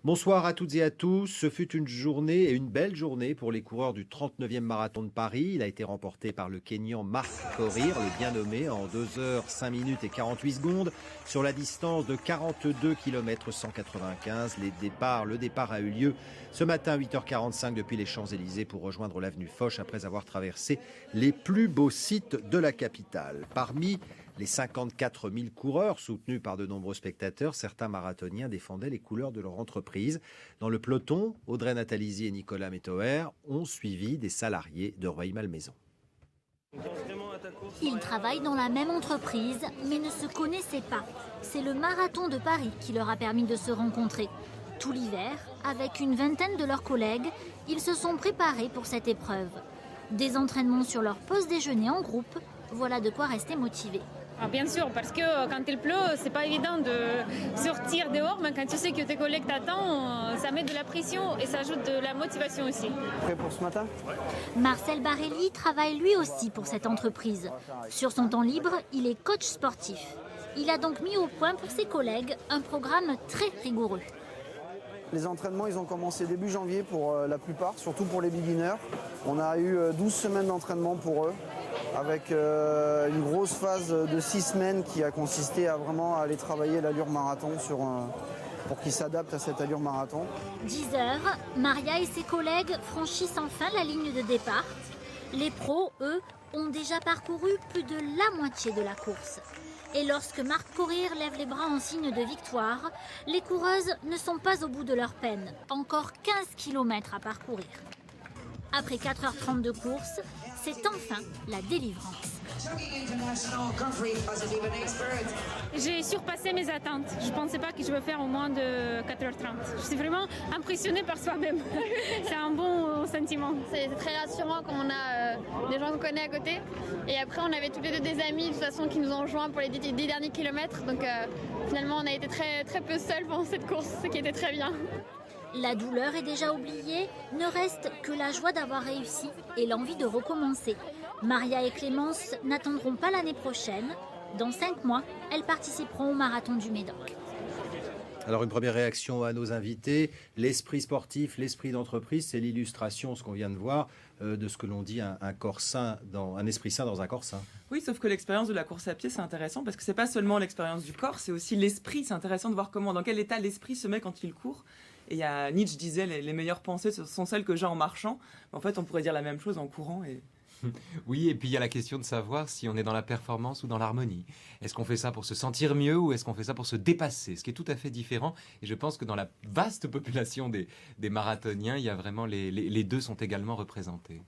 Bonsoir à toutes et à tous. Ce fut une journée et une belle journée pour les coureurs du 39e marathon de Paris. Il a été remporté par le Kényan Mark Korir, le bien nommé, en 2 heures 5 minutes et 48 secondes sur la distance de 42 km 195. Le départ a eu lieu ce matin à 8h45 depuis les Champs-Élysées pour rejoindre l'avenue Foch après avoir traversé les plus beaux sites de la capitale. Parmi les 54 000 coureurs soutenus par de nombreux spectateurs, certains marathoniens défendaient les couleurs de leur entreprise. Dans le peloton, Audrey Natalizzi et Nicolas Metauer ont suivi des salariés de Rueil-Malmaison. Ils travaillent dans la même entreprise, mais ne se connaissaient pas. C'est le marathon de Paris qui leur a permis de se rencontrer. Tout l'hiver, avec une vingtaine de leurs collègues, ils se sont préparés pour cette épreuve. Des entraînements sur leur pause déjeuner en groupe, voilà de quoi rester motivés. Ah, bien sûr, parce que quand il pleut, c'est pas évident de sortir dehors, mais quand tu sais que tes collègues t'attendent, ça met de la pression et ça ajoute de la motivation aussi. Prêt pour ce matin ? Marcel Barelli travaille lui aussi pour cette entreprise. Sur son temps libre, il est coach sportif. Il a donc mis au point pour ses collègues un programme très rigoureux. Les entraînements, ils ont commencé début janvier pour la plupart, surtout pour les beginners. On a eu 12 semaines d'entraînement pour eux, avec une grosse phase de 6 semaines qui a consisté à vraiment aller travailler l'allure marathon pour qu'ils s'adaptent à cette allure marathon. 10 heures, Maria et ses collègues franchissent enfin la ligne de départ. Les pros, eux, ont déjà parcouru plus de la moitié de la course. Et lorsque Mark Korir lève les bras en signe de victoire, les coureuses ne sont pas au bout de leur peine. Encore 15 km à parcourir. Après 4h30 de course, c'est enfin la délivrance. J'ai surpassé mes attentes. Je ne pensais pas que je vais faire au moins de 4h30. Je suis vraiment impressionnée par soi-même. C'est un bon sentiment. C'est très rassurant quand on a des gens qu'on connaît à côté. Et après, on avait tous les deux des amis de toute façon qui nous ont rejoints pour les 10 derniers kilomètres. Donc finalement, on a été très, très peu seuls pendant cette course, ce qui était très bien. La douleur est déjà oubliée, ne reste que la joie d'avoir réussi et l'envie de recommencer. Maria et Clémence n'attendront pas l'année prochaine. Dans 5 mois, elles participeront au marathon du Médoc. Alors une première réaction à nos invités, l'esprit sportif, l'esprit d'entreprise, c'est l'illustration, ce qu'on vient de voir, de ce que l'on dit un esprit sain dans un corps sain. Oui, sauf que l'expérience de la course à pied, c'est intéressant parce que c'est pas seulement l'expérience du corps, c'est aussi l'esprit. C'est intéressant de voir dans quel état l'esprit se met quand il court. Et Nietzsche disait les meilleures pensées sont celles que j'ai en marchant. En fait, on pourrait dire la même chose en courant. Oui, et puis il y a la question de savoir si on est dans la performance ou dans l'harmonie. Est-ce qu'on fait ça pour se sentir mieux ou est-ce qu'on fait ça pour se dépasser? Ce qui est tout à fait différent. Et je pense que dans la vaste population des marathoniens, il y a vraiment les deux sont également représentés.